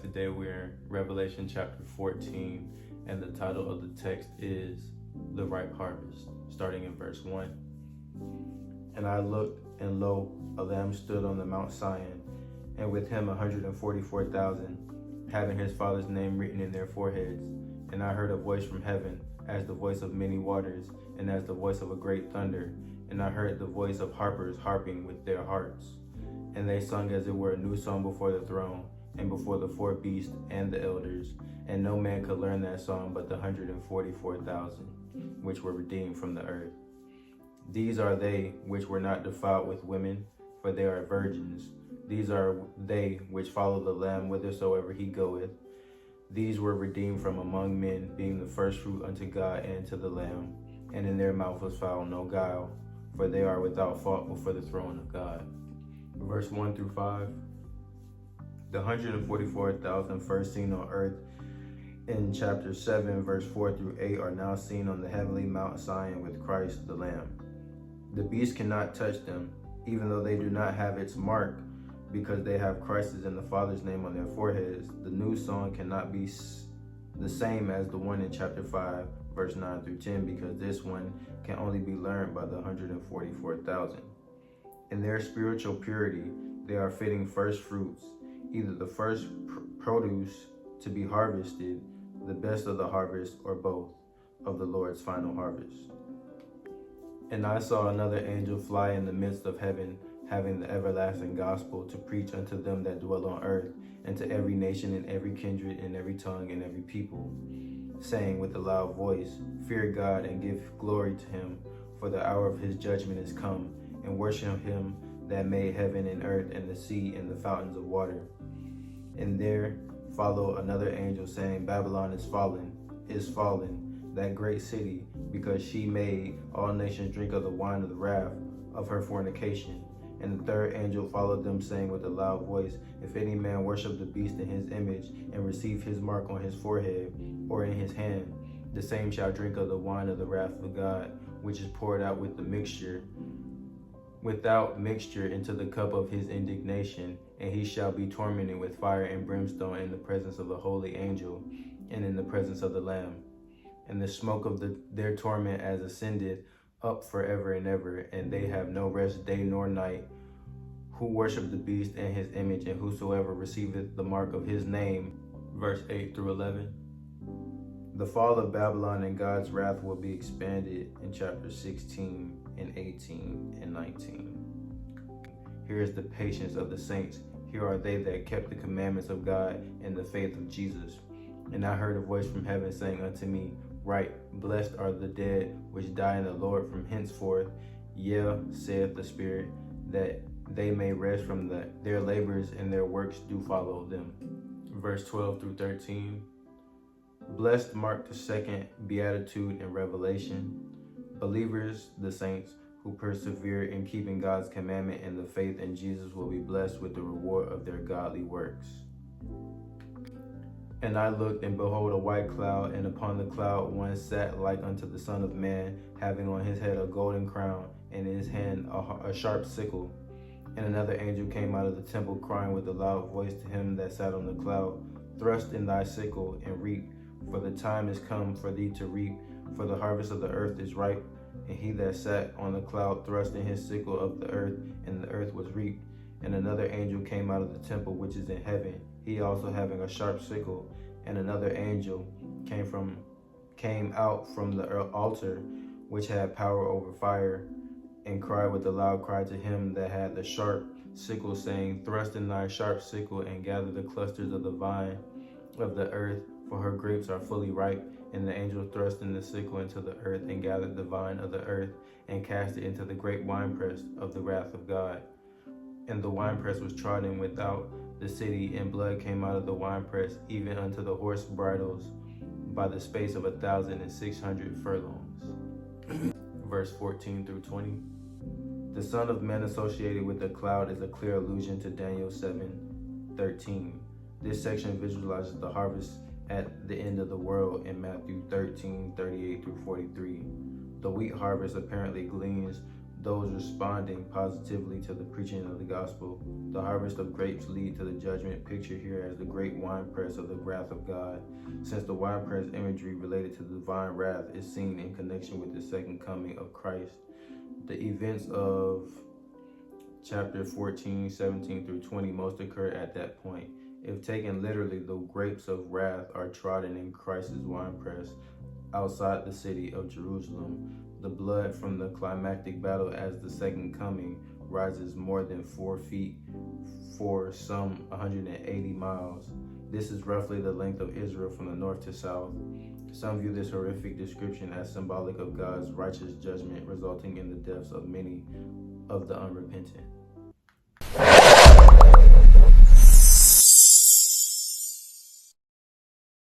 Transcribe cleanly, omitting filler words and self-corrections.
Today we're in Revelation chapter 14, and the title of the text is The Ripe Harvest, starting in verse 1. And I looked, and lo, a Lamb stood on the Mount Sion, and with him 144,000, having his Father's name written in their foreheads. And I heard a voice from heaven, as the voice of many waters, and as the voice of a great thunder. And I heard the voice of harpers harping with their harps. And they sung as it were a new song before the throne, and before the four beasts and the elders. And no man could learn that song but the 144,000, which were redeemed from the earth. These are they which were not defiled with women, for they are virgins. These are they which follow the Lamb whithersoever he goeth. These were redeemed from among men, being the firstfruit unto God and to the Lamb. And in their mouth was found no guile, for they are without fault before the throne of God. Verse 1 through 5. The 144,000 first seen on earth in chapter 7, verse 4 through 8 are now seen on the heavenly Mount Sion with Christ the Lamb. The beast cannot touch them, even though they do not have its mark, because they have Christ's and the Father's name on their foreheads. The new song cannot be the same as the one in chapter 5, verse 9 through 10, because this one can only be learned by the 144,000. In their spiritual purity, they are fitting first fruits, either the first produce to be harvested, the best of the harvest, or both of the Lord's final harvest. And I saw another angel fly in the midst of heaven, having the everlasting gospel to preach unto them that dwell on earth, and to every nation and every kindred and every tongue and every people, saying with a loud voice, Fear God and give glory to him, for the hour of his judgment is come, and worship him that made heaven and earth and the sea and the fountains of water. And there followed another angel saying, Babylon is fallen, that great city, because she made all nations drink of the wine of the wrath of her fornication. And the third angel followed them, saying with a loud voice, If any man worship the beast in his image, and receive his mark on his forehead or in his hand, the same shall drink of the wine of the wrath of God, which is poured out without mixture into the cup of his indignation, and he shall be tormented with fire and brimstone in the presence of the holy angel and in the presence of the Lamb. And the smoke of their torment as ascended up forever and ever, and they have no rest day nor night, who worship the beast and his image, and whosoever receiveth the mark of his name. Verse 8 through 11. The fall of Babylon and God's wrath will be expanded in chapter 16 and 18 and 19. Here is the patience of the saints. Here are they that kept the commandments of God and the faith of Jesus. And I heard a voice from heaven saying unto me, Write, blessed are the dead which die in the Lord from henceforth. Yea, saith the Spirit, that they may rest from their labors, and their works do follow them. Verse 12 through 13. Blessed mark the second beatitude in Revelation. Believers, the saints, who persevere in keeping God's commandment and the faith in Jesus will be blessed with the reward of their godly works. And I looked, and behold, a white cloud, and upon the cloud one sat like unto the Son of Man, having on his head a golden crown, and in his hand a sharp sickle. And another angel came out of the temple, crying with a loud voice to him that sat on the cloud, Thrust in thy sickle, and reap, for the time is come for thee to reap, for the harvest of the earth is ripe. And he that sat on the cloud thrust in his sickle of the earth, and the earth was reaped. And another angel came out of the temple which is in heaven, he also having a sharp sickle. And another angel came out from the altar, which had power over fire, and cried with a loud cry to him that had the sharp sickle, saying, Thrust in thy sharp sickle, and gather the clusters of the vine of the earth, for her grapes are fully ripe. And the angel thrust in the sickle into the earth, and gathered the vine of the earth, and cast it into the great winepress of the wrath of God. And the winepress was trodden without the city, and blood came out of the winepress, even unto the horse bridles, by the space of 1,600 furlongs. Verse 14 through 20. The Son of Man associated with the cloud is a clear allusion to Daniel 7:13. This section visualizes the harvest at the end of the world in Matthew 13:38 through 43. The wheat harvest apparently gleans those responding positively to the preaching of the gospel. The harvest of grapes lead to the judgment, pictured here as the great winepress of the wrath of God, since the winepress imagery related to the divine wrath is seen in connection with the second coming of Christ. The events of chapter 14, 17 through 20 most occur at that point. If taken literally, the grapes of wrath are trodden in Christ's winepress outside the city of Jerusalem. The blood from the climactic battle as the second coming rises more than 4 feet for some 180 miles. This is roughly the length of Israel from the north to south. Some view this horrific description as symbolic of God's righteous judgment, resulting in the deaths of many of the unrepentant.